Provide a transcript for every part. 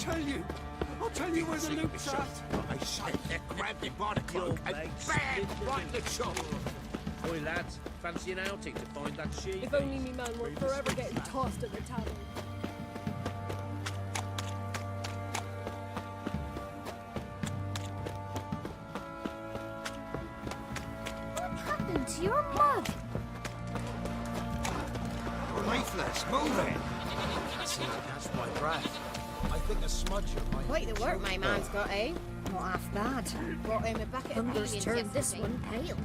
I'll tell you where the loot's at. I said they grabbed him by the cloak and bam! Right in the chop. Oi, lads, fancy an outing to find that sheep? If only me man were forever getting tossed at the tavern. What happened to your mug? Leaflets, move it. See, that's my breath. I think a smudger might... Quite the work my man's got, eh? Not half bad. Brought him a bucket of Hunger's onions turned this yesterday. one pale.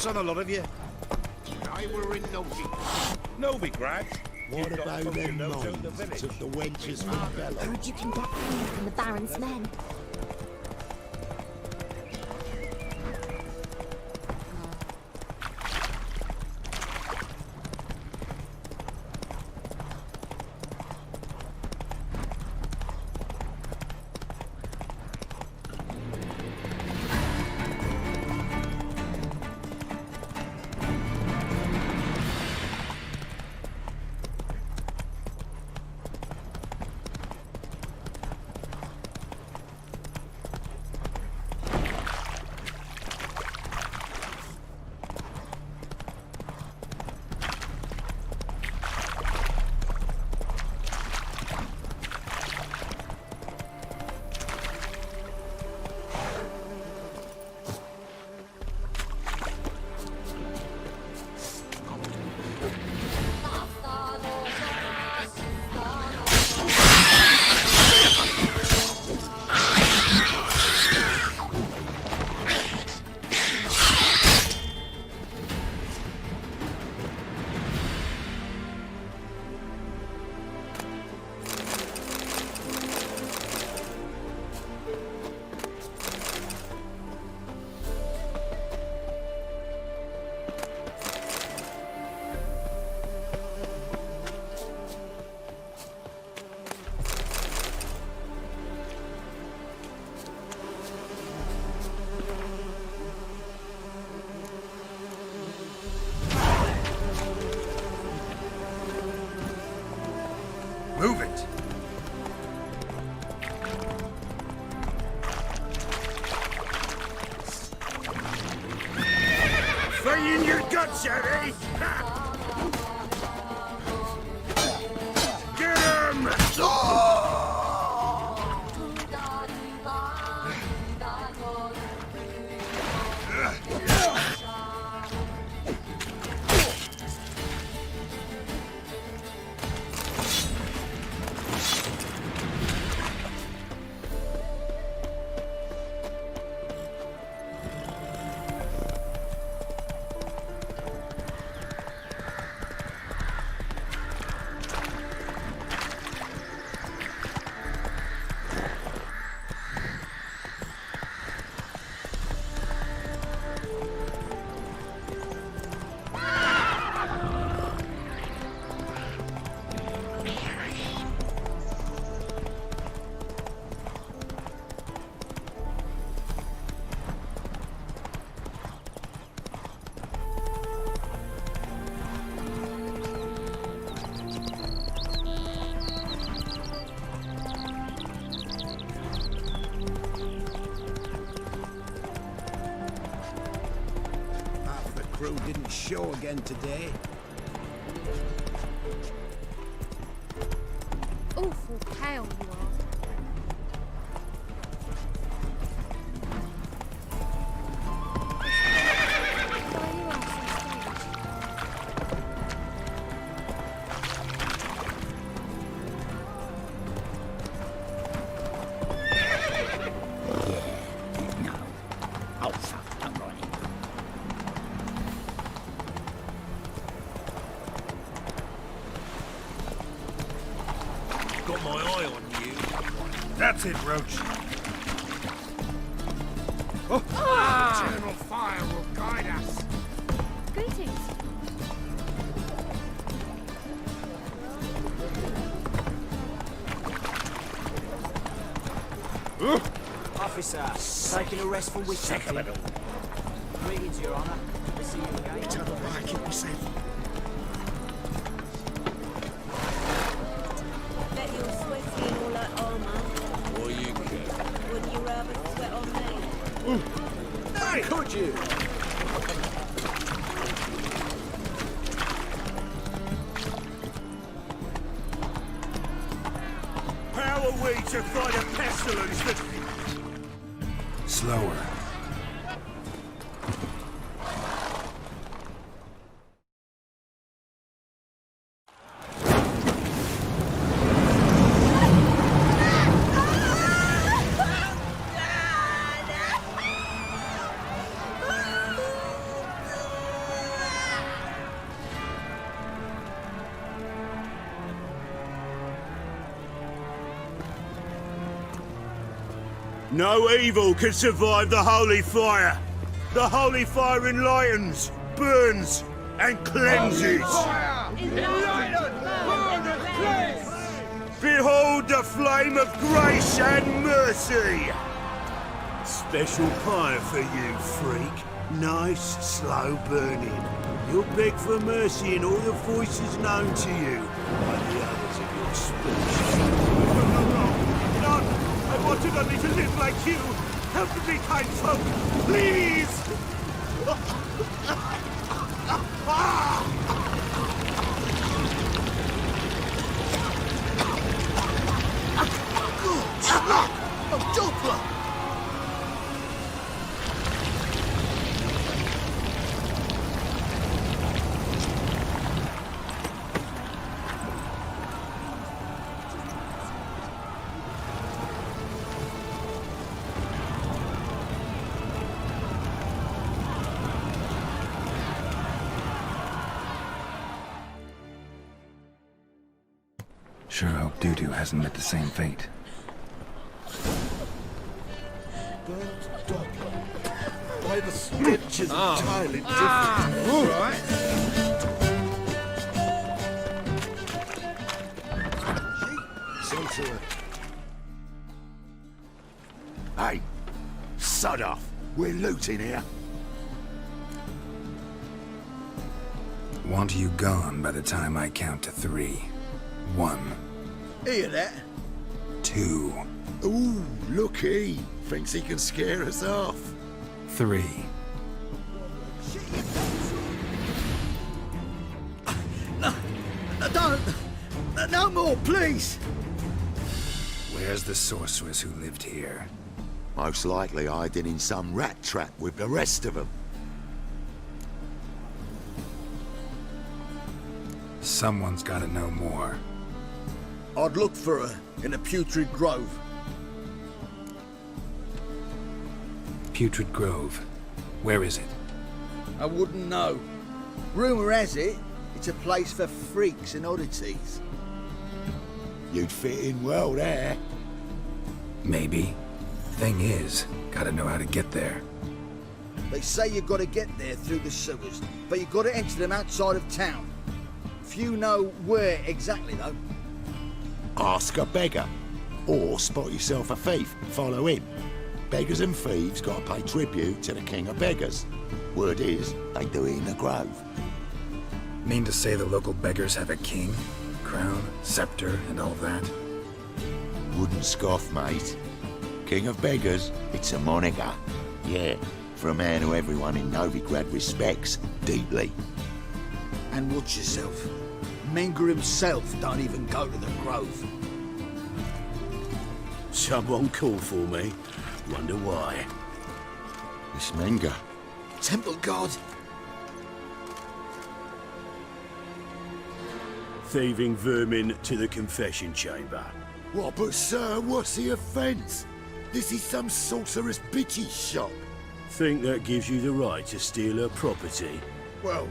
On a lot of you. I were in Novigrado. What about them mines of the wenches from Bella? Heard you can get food from the Baron's men. Move it! Fire in your guts, Harry! Get him! show again today. Awful pale you are. Why you are so strange? No. Oh, fuck, I'm running. Got my eye on you. That's it, Roach. Eternal fire will guide us. Greetings. Officer, taking a restful with Sick of it all. Greetings, Your Honour. Good to see you again. Tell them I keep me safe. Bet you're sweaty in all that armour. What you care? Wouldn't you rather sweat on me? Hey, could you? How are we to fight a pestilence that... Slower. No evil can survive the holy fire. The holy fire enlightens, burns, and cleanses. Behold the flame of grace and mercy. Special fire for you, freak. Nice, slow burning. You'll beg for mercy in all the voices known to you by the others of your species. None! I wanted only to live like you! Help me, kind folk! Please! Sure hope Doo-Doo hasn't met the same fate. Why the stench is entirely different. All right. Centra. Hey, sod off. We're looting here. Want you gone by the time I count to 3. 1, Hear that? 2, Ooh, looky. Thinks he can scare us off. 3. Don't! No more, please! Where's the sorceress who lived here? Most likely hiding in some rat trap with the rest of them. Someone's gotta know more. I'd look for her in a putrid grove. Putrid Grove. Where is it? I wouldn't know. Rumour has it, it's a place for freaks and oddities. You'd fit in well there. Maybe. Thing is, gotta know how to get there. They say you gotta get there through the sewers, but you gotta enter them outside of town. Few know where exactly, though. Ask a beggar. Or spot yourself a thief, follow him. Beggars and thieves gotta pay tribute to the king of beggars. Word is, they do it in the grove. Mean to say the local beggars have a king? Crown, scepter, and all that? Wouldn't scoff, mate. King of beggars, it's a moniker. Yeah, for a man who everyone in Novigrado respects deeply. And watch yourself. Menger himself don't even go to the grove. Someone call for me. Wonder why. Miss Menger. Temple guard. Thieving vermin to the confession chamber. What, but sir, what's the offence? This is some sorcerer's bitchy shop. Think that gives you the right to steal her property? Well,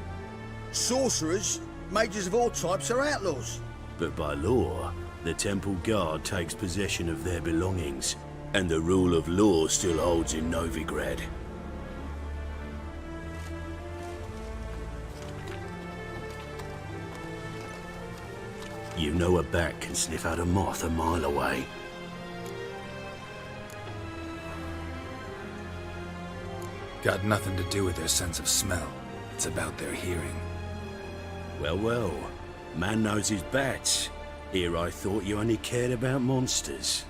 sorcerers, mages of all types are outlaws. But by law, the temple guard takes possession of their belongings, and the rule of law still holds in Novigrado. You know a bat can sniff out a moth a mile away. Got nothing to do with their sense of smell. It's about their hearing. Well, well. Man knows his bats. Here I thought you only cared about monsters.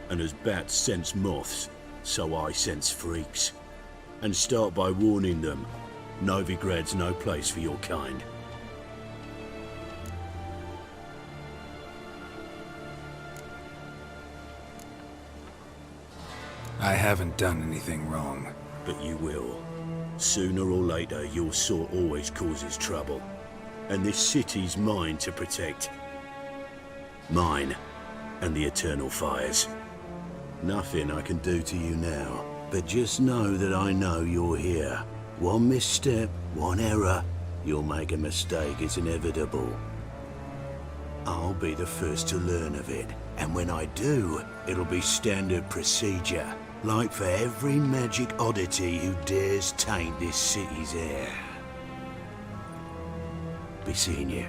And as bats sense moths, so I sense freaks. And start by warning them, Novigrad's no place for your kind. I haven't done anything wrong. But you will. Sooner or later, your sort always causes trouble. And this city's mine to protect. Mine and the eternal fires. Nothing I can do to you now, but just know that I know you're here. One misstep, one error, you'll make a mistake, it's inevitable. I'll be the first to learn of it, and when I do, it'll be standard procedure. Like for every magic oddity who dares taint this city's air. Be seeing you.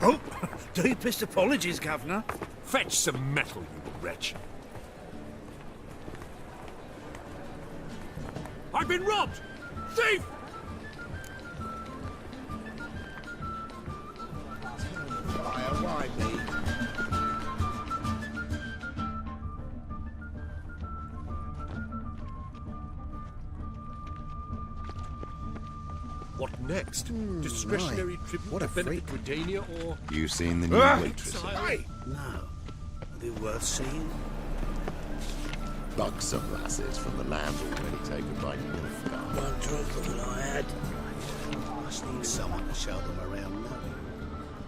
Oh, deepest apologies, Governor. Fetch some metal, you wretch. I've been robbed! Thief! Why me? What next? Discretionary tribute What a to benefit Gridania or... You seen the new waitress? Hey! No. Are they worth seeing? Buxom lasses from the land already taken by Nilfgaard. One drop that I had. I just need someone to show them around now.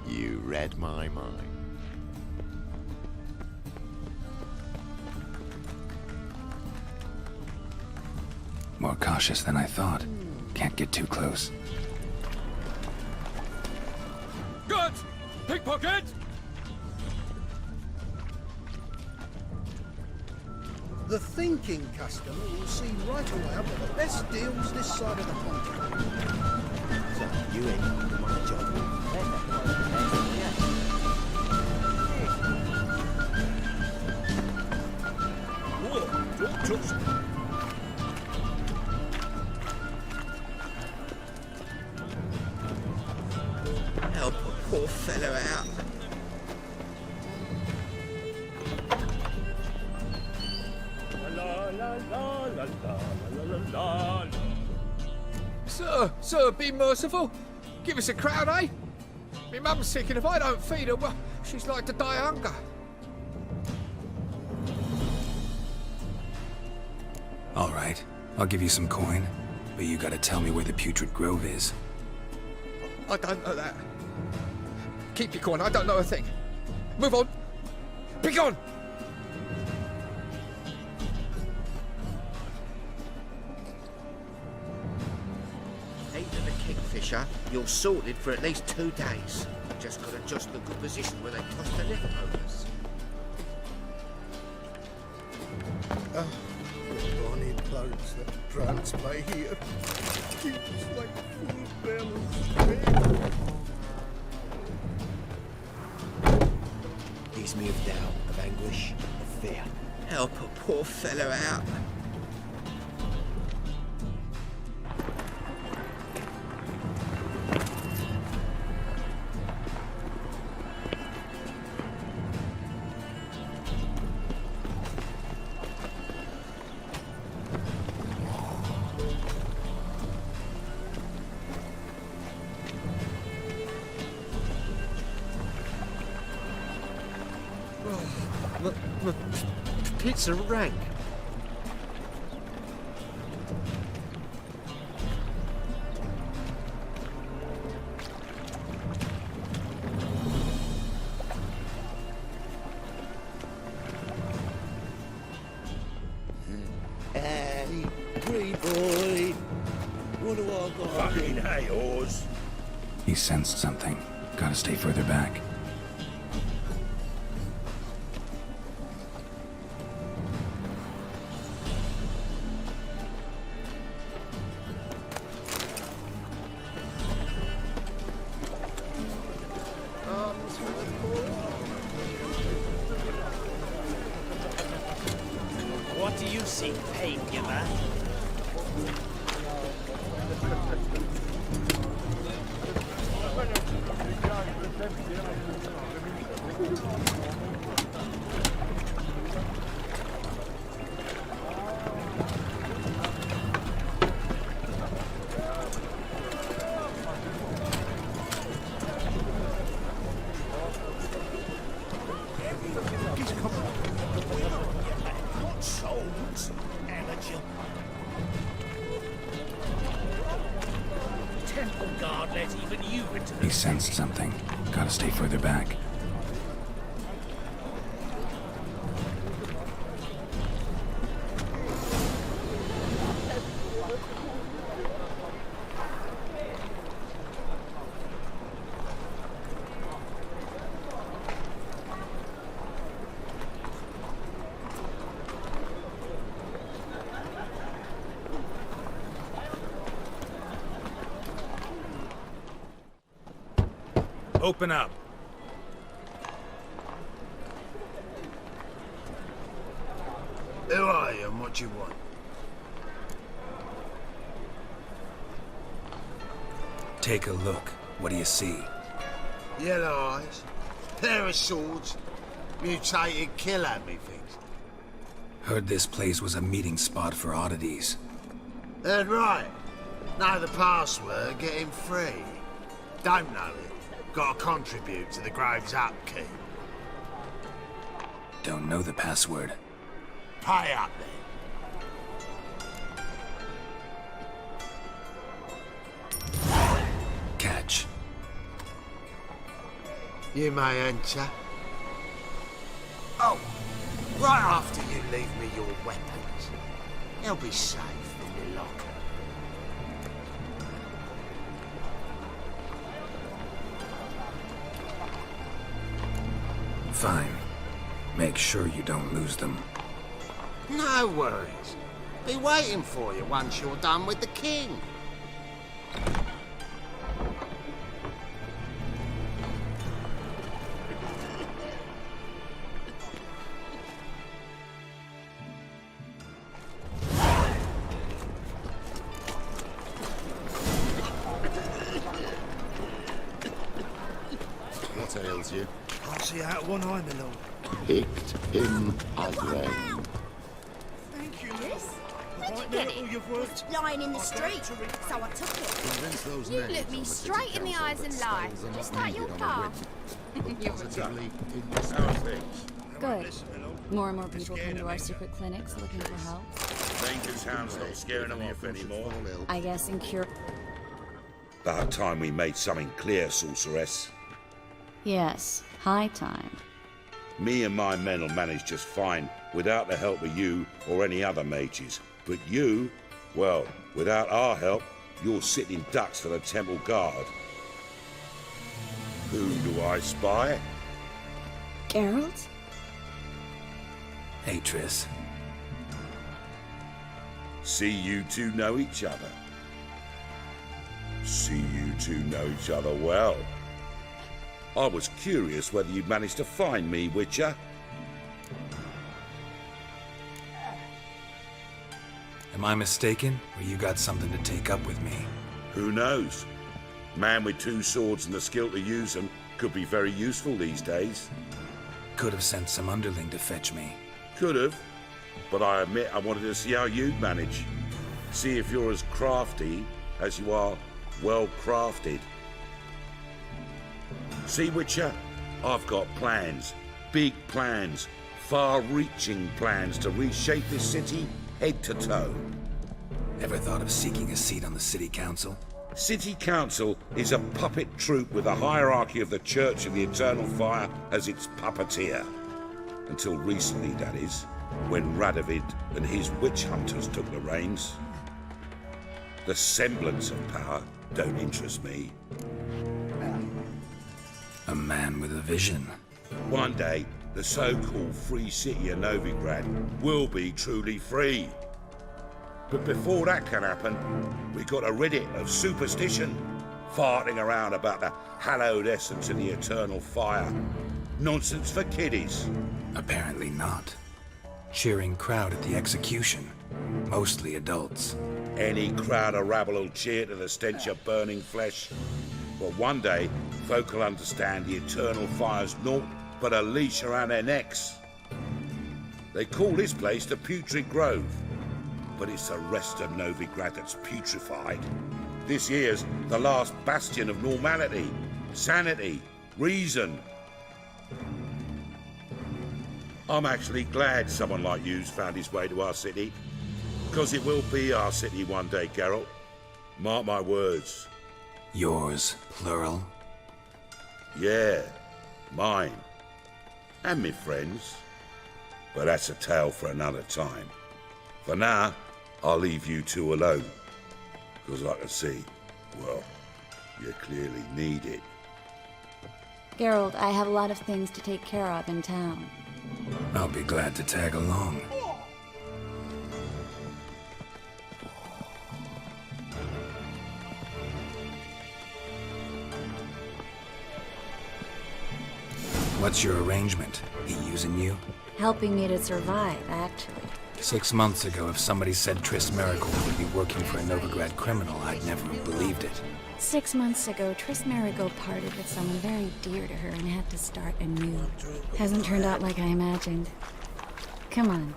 You read my mind. More cautious than I thought. Can't get too close. Good! Pickpocket! The thinking customer will see right away I've got the best deals this side of the pond. So, you ain't my job. Whoa, talk to us. Help a poor fellow out. Sir, be merciful. Give us a crown, eh? Me mum's sick, and if I don't feed her, well, she's like to die of hunger. All right, I'll give you some coin, but you gotta tell me where the Putrid Grove is. I don't know that. Keep your coin, I don't know a thing. Move on. Be gone! Eat the kingfisher, you're sorted for at least 2 days. Just gotta adjust the good position where they toss the leftovers. Bonnie boats that drunks play here. Keep us like full bells. Gives me of doubt, of anguish, of fear. Help a poor fellow out. Pizza rank. Hey, pretty boy. What do I got? Fucking hey, Oz. He sensed something. Gotta stay further back. What do you seek, pain giver? He sensed something. Gotta stay further back. Open up. Who are you and what do you want? Take a look. What do you see? Yellow eyes, pair of swords, mutated killer, methinks. Heard this place was a meeting spot for oddities. Heard right. Know the password, get him free. Don't know it. Gotta contribute to the Grove's upkeep. Don't know the password. Pay up then. Catch. You may enter. Oh, right after you leave me your weapons. They'll be safe in your locker. Fine. Make sure you don't lose them. No worries. Be waiting for you once you're done with the king. What ails you? Can't see out of one eye, my lord. Picked him again. Thank you, Yes? Right Where'd you there, get all it? you've worked. Lying in the street, so I took it. Convince those You names look me on the straight city in the council eyes that and lie. skulls are Just not like your needed on a car. witness. Positively indispensable. Good. Listen, my lord. More and more people scared come to of our me. secret clinics looking for help. Dangerous hounds not scaring them off anymore. I guess in cure. About time we made something clear, sorceress. Yes, high time. Me and my men will manage just fine without the help of you or any other mages. But you, well, without our help, you're sitting ducks for the temple guard. Whom do I spy? Geralt? Hey, Triss. See you two know each other. See you two know each other well. I was curious whether you'd managed to find me, Witcher. Am I mistaken, or you got something to take up with me? Who knows? Man with two swords and the skill to use them could be very useful these days. Could have sent some underling to fetch me. Could have, but I admit I wanted to see how you'd manage. See if you're as crafty as you are well crafted. See, Witcher, I've got plans. Big plans. Far-reaching plans to reshape this city head to toe. Ever thought of seeking a seat on the city council? City council is a puppet troupe with the hierarchy of the Church of the Eternal Fire as its puppeteer. Until recently, that is, when Radovid and his witch hunters took the reins. The semblance of power don't interest me. A man with a vision. One day, the so-called free city of Novigrado will be truly free. But before that can happen, we got to rid it of superstition, farting around about the hallowed essence of the eternal fire. Nonsense for kiddies. Apparently not. Cheering crowd at the execution. Mostly adults. Any crowd of rabble will cheer to the stench of burning flesh. But one day, folk will understand the eternal fire's naught but a leash around their necks. They call this place the Putrid Grove, but it's the rest of Novigrad that's putrefied. This here's the last bastion of normality, sanity, reason. I'm actually glad someone like you's found his way to our city, because it will be our city one day, Geralt. Mark my words. Yours, plural? Yeah, mine. And me friends. But that's a tale for another time. For now, I'll leave you two alone. Because I can see, well, you clearly need it. Geralt, I have a lot of things to take care of in town. I'll be glad to tag along. What's your arrangement? He using you? Helping me to survive, actually. 6 months ago, if somebody said Triss Marigold would be working for a Novigrad criminal, I'd never have believed it. 6 months ago, Triss Marigold parted with someone very dear to her and had to start anew. Hasn't turned out like I imagined. Come on,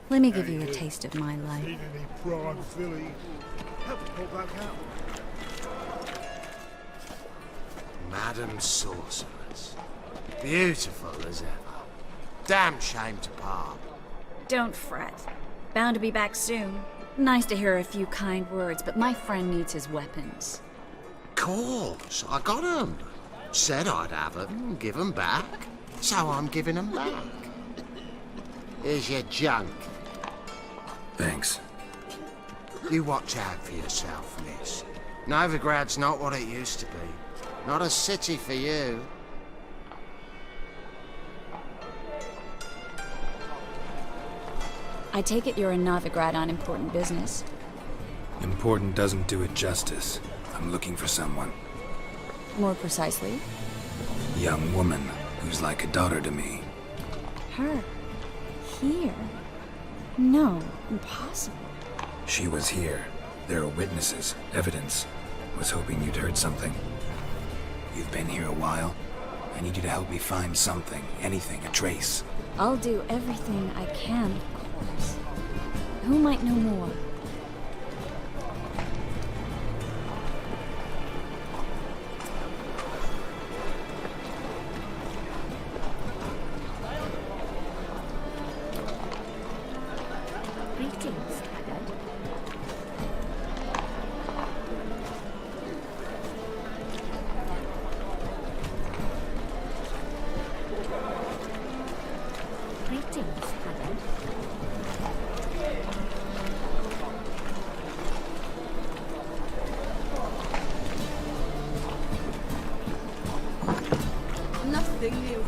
let me give you a taste of my life. Need any prawn filly? Help to pull back out. Madam Sorceress. Beautiful as ever. Damn shame to part. Don't fret. Bound to be back soon. Nice to hear a few kind words, but my friend needs his weapons. Course, I got 'em. Said I'd have 'em and give 'em back. So I'm giving 'em back. Here's your junk. Thanks. You watch out for yourself, miss. Novigrad's not what it used to be. Not a city for you. I take it you're in Novigrad on important business. Important doesn't do it justice. I'm looking for someone. More precisely? Young woman who's like a daughter to me. Her? Here? No, impossible. She was here. There are witnesses, evidence. Was hoping you'd heard something. You've been here a while. I need you to help me find something, anything, a trace. I'll do everything I can, of course. Who might know more? Greetings, Dragon. something new.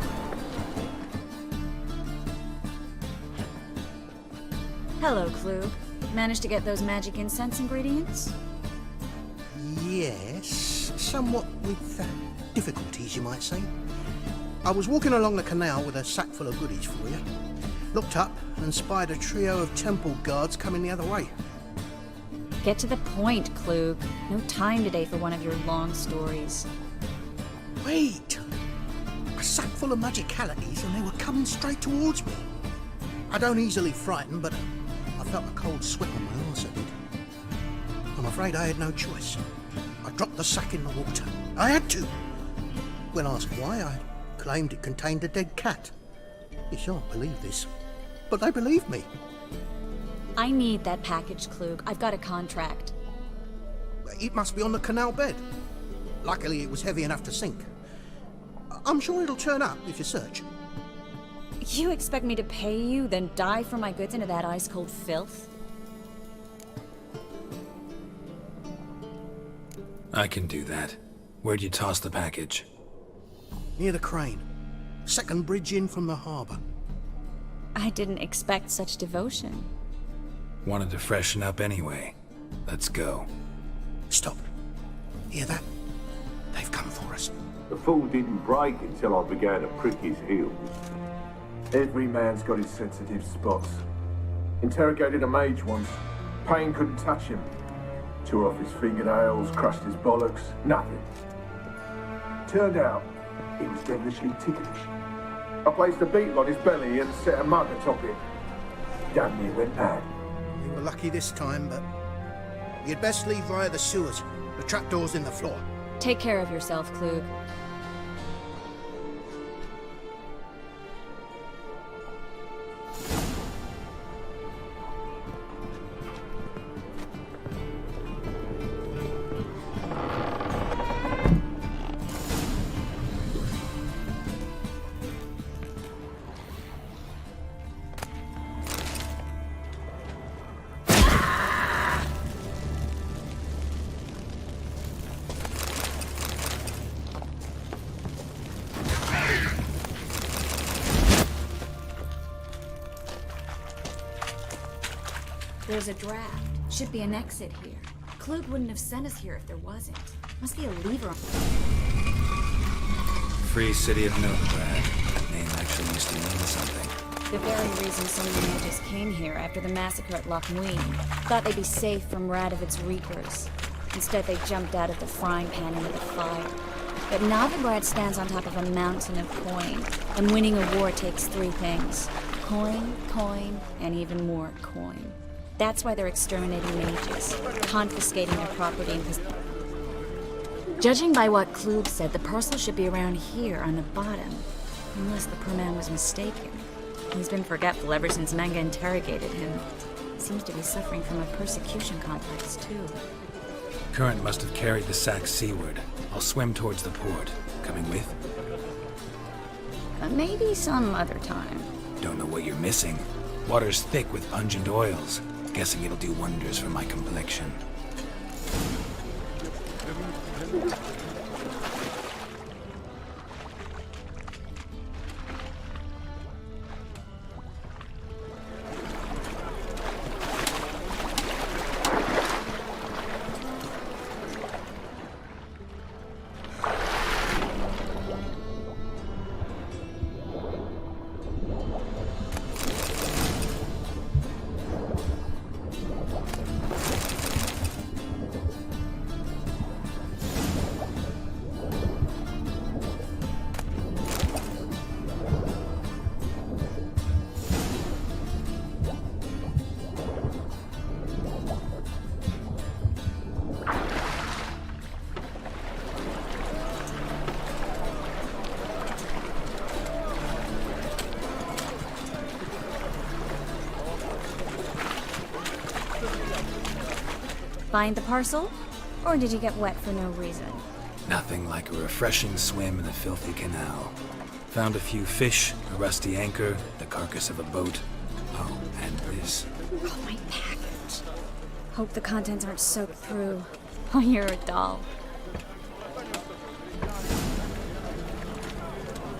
Hello, Klug. Managed to get those magic incense ingredients? Yes, somewhat with difficulties, you might say. I was walking along the canal with a sack full of goodies for you. Looked up and spied a trio of temple guards coming the other way. Get to the point, Klug. No time today for one of your long stories. Wait! A sack full of magicalities and they were coming straight towards me. I don't easily frighten, but I felt a cold sweat on my arse, I did. I'm afraid I had no choice. I dropped the sack in the water. I had to. When asked why, I claimed it contained a dead cat. You shan't believe this, but they believed me. I need that package, Klug. I've got a contract. It must be on the canal bed. Luckily, it was heavy enough to sink. I'm sure it'll turn up if you search. You expect me to pay you, then dive for my goods into that ice-cold filth? I can do that. Where'd you toss the package? Near the crane. Second bridge in from the harbour. I didn't expect such devotion. Wanted to freshen up anyway. Let's go. Stop. Hear that? They've come for us. The fool didn't break until I began to prick his heels. Every man's got his sensitive spots. Interrogated a mage once. Pain couldn't touch him. Tore off his fingernails, crushed his bollocks, nothing. Turned out, he was devilishly ticklish. I placed a beetle on his belly and set a mug atop it. Damn near went mad. You were lucky this time, but you'd best leave via the sewers. The trapdoor's in the floor. Take care of yourself, Klug. There's a draft. Should be an exit here. Klug wouldn't have sent us here if there wasn't. Must be a lever on... Free City of Novigrado. That name actually used to mean something. The very reason so many mages came here after the massacre at Loch Muin. Thought they'd be safe from Radovid's reapers. Instead, they jumped out of the frying pan into the fire. But Novigrado stands on top of a mountain of coin, and winning a war takes three things. Coin, coin, and even more coin. That's why they're exterminating mages, confiscating their property and... Judging by what Klug said, the parcel should be around here on the bottom. Unless the poor man was mistaken. He's been forgetful ever since Manga interrogated him. Seems to be suffering from a persecution complex, too. Current must have carried the sack seaward. I'll swim towards the port. Coming with? Maybe some other time. Don't know what you're missing. Water's thick with pungent oils. Guessing it'll do wonders for my complexion. Find the parcel? Or did you get wet for no reason? Nothing like a refreshing swim in a filthy canal. Found a few fish, a rusty anchor, the carcass of a boat. Oh, and this. Oh, my package. Hope the contents aren't soaked through. Oh, you're a doll.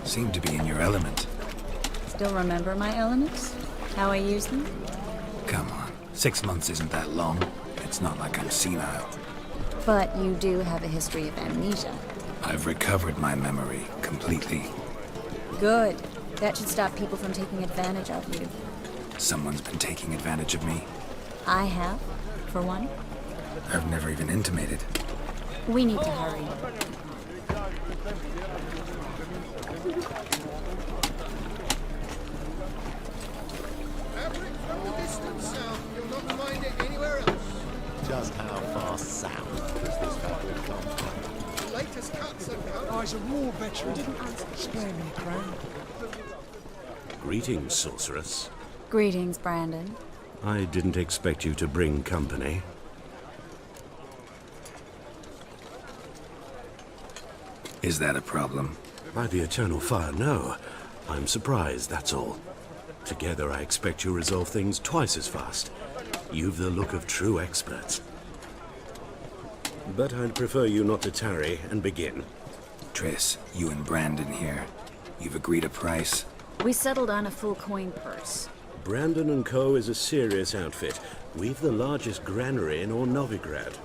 Seem to be in your element. Still remember my elements? How I use them? Come on, 6 months isn't that long. It's not like I'm senile. But you do have a history of amnesia. I've recovered my memory completely. Good. That should stop people from taking advantage of you. Someone's been taking advantage of me. I have, for one. I've never even intimated. We need to hurry. From the distant south, you'll not find it anywhere else. Just how far south does this fabric come from? The latest cuts have come. I was a war veteran. Spare me a crown. Greetings, sorceress. Greetings, Brandon. I didn't expect you to bring company. Is that a problem? By the eternal fire, no. I'm surprised, that's all. Together, I expect you resolve things twice as fast. You've the look of true experts. But I'd prefer you not to tarry and begin. Triss, you and Brandon here. You've agreed a price? We settled on a full coin purse. Brandon & Co. is a serious outfit. We've the largest granary in all Novigrado.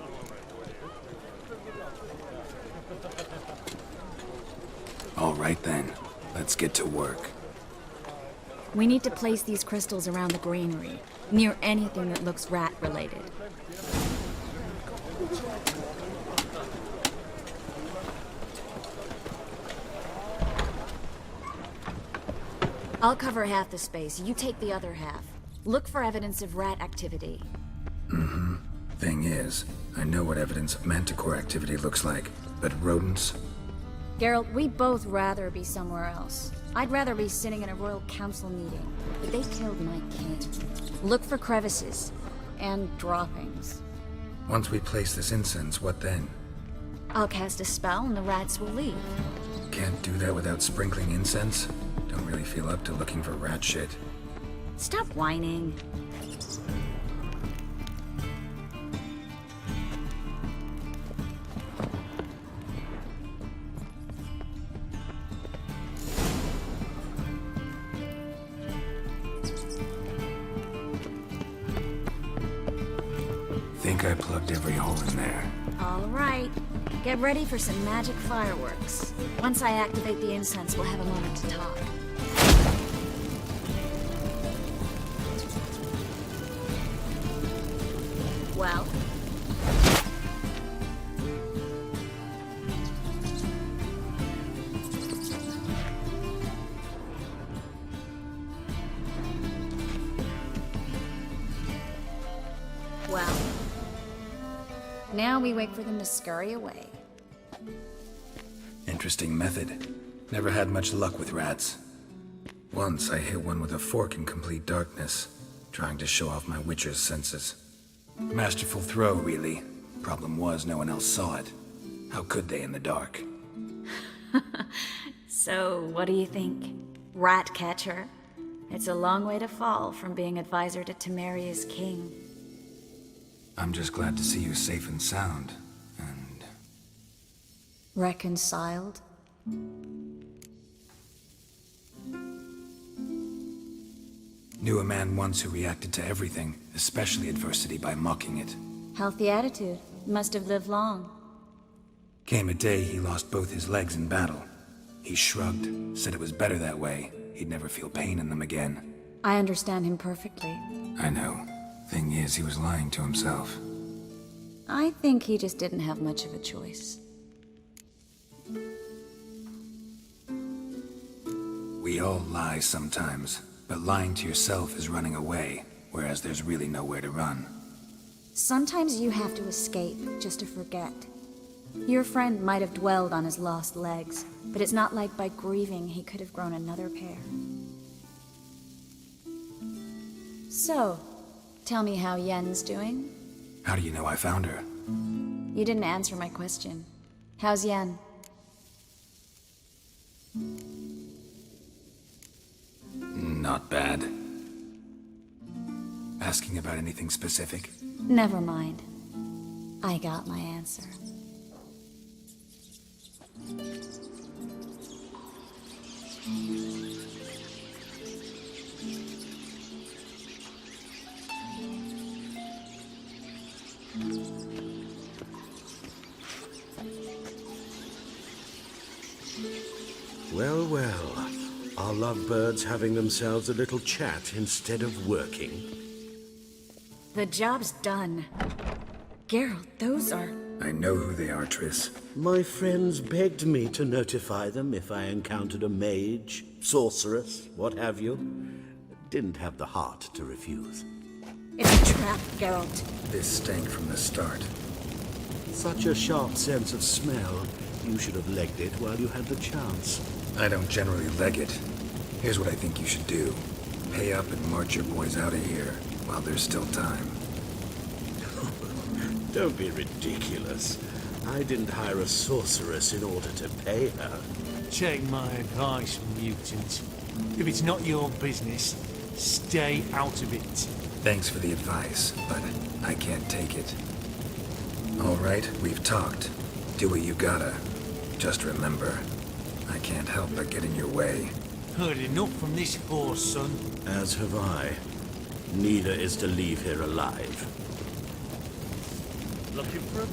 All right then, let's get to work. We need to place these crystals around the granary, near anything that looks rat-related. I'll cover half the space, you take the other half. Look for evidence of rat activity. Mm-hmm. Thing is, I know what evidence of manticore activity looks like, but rodents? Geralt, we'd both rather be somewhere else. I'd rather be sitting in a royal council meeting, but they killed my king. Look for crevices and droppings. Once we place this incense, what then? I'll cast a spell and the rats will leave. Can't do that without sprinkling incense? Don't really feel up to looking for rat shit. Stop whining. Think I plugged every hole in there. All right. Get ready for some magic fireworks. Once I activate the incense, we'll have a moment to talk. Well? Well? Now we wait for them to scurry away. Interesting method. Never had much luck with rats. Once I hit one with a fork in complete darkness, trying to show off my witcher's senses. Masterful throw, really. Problem was, no one else saw it. How could they in the dark? So, what do you think? Rat catcher? It's a long way to fall from being advisor to Temeria's king. I'm just glad to see you safe and sound, and... Reconciled? Knew a man once who reacted to everything, especially adversity, by mocking it. Healthy attitude. Must have lived long. Came a day he lost both his legs in battle. He shrugged, said it was better that way. He'd never feel pain in them again. I understand him perfectly. I know. Thing is, he was lying to himself. I think he just didn't have much of a choice. We all lie sometimes, but lying to yourself is running away, whereas there's really nowhere to run. Sometimes you have to escape just to forget. Your friend might have dwelled on his lost legs, but it's not like by grieving he could have grown another pair. So, tell me how Yen's doing? How do you know I found her? You didn't answer my question. How's Yen? Not bad. Asking about anything specific? Never mind. I got my answer. Well, well. Are lovebirds having themselves a little chat instead of working? The job's done. Geralt, those are... I know who they are, Triss. My friends begged me to notify them if I encountered a mage, sorceress, what have you. Didn't have the heart to refuse. It's a trap, Geralt. This stank from the start. Such a sharp sense of smell. You should have legged it while you had the chance. I don't generally leg it. Here's what I think you should do. Pay up and march your boys out of here while there's still time. Don't be ridiculous. I didn't hire a sorceress in order to pay her. Take my advice, mutant. If it's not your business, stay out of it. Thanks for the advice, but I can't take it. All right, we've talked. Do what you gotta. Just remember, I can't help but get in your way. Heard enough from this horse, son. As have I. Neither is to leave here alive. Looking for a...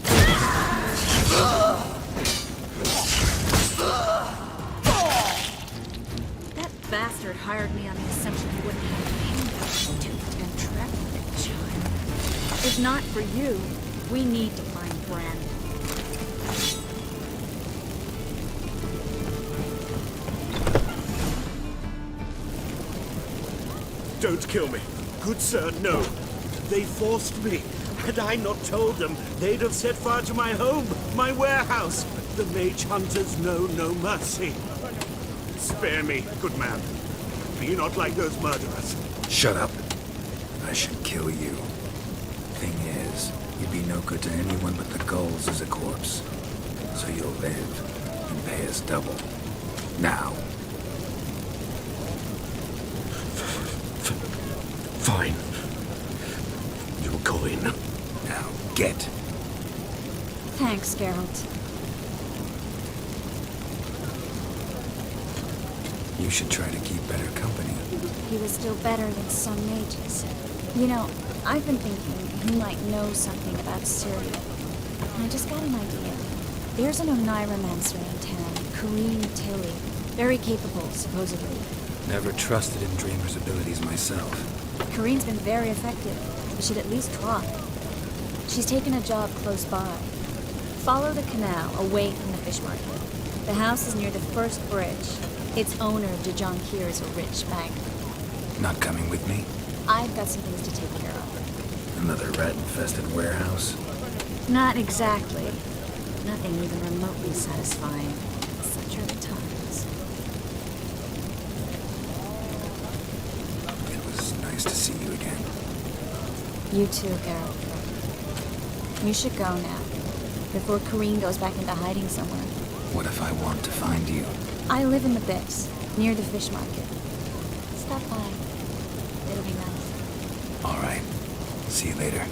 That bastard hired me on the assumption he wouldn't have a handout to and trap the child. If not for you, we need to find Bran. Don't kill me. Good sir, no. They forced me. Had I not told them, they'd have set fire to my home, my warehouse. The mage hunters know no mercy. Spare me, good man. Be not like those murderers. Shut up. I should kill you. Thing is, you'd be no good to anyone but the gulls as a corpse. So you'll live and pay us double. Now. Fine. You're going. Now, get. Thanks, Geralt. You should try to keep better company. He was still better than some mages. You know, I've been thinking he might know something about Ciri. I just got an idea. There's an Oneiromancer in town, Kareem Tilly. Very capable, supposedly. Never trusted in Dreamer's abilities myself. Kareem's been very effective. We should at least try. She's taken a job close by. Follow the canal away from the fish market. The house is near the first bridge. Its owner, Dejon Kier, is a rich banker. Not coming with me? I've got some things to take care of. Another rat-infested warehouse? Not exactly. Nothing even remotely satisfying. Such are the times. It was nice to see you again. You too, Geralt. You should go now, before Kareem goes back into hiding somewhere. What if I want to find you? I live in the Bix, near the fish market. Stop by. It'll be nice. All right. See you later.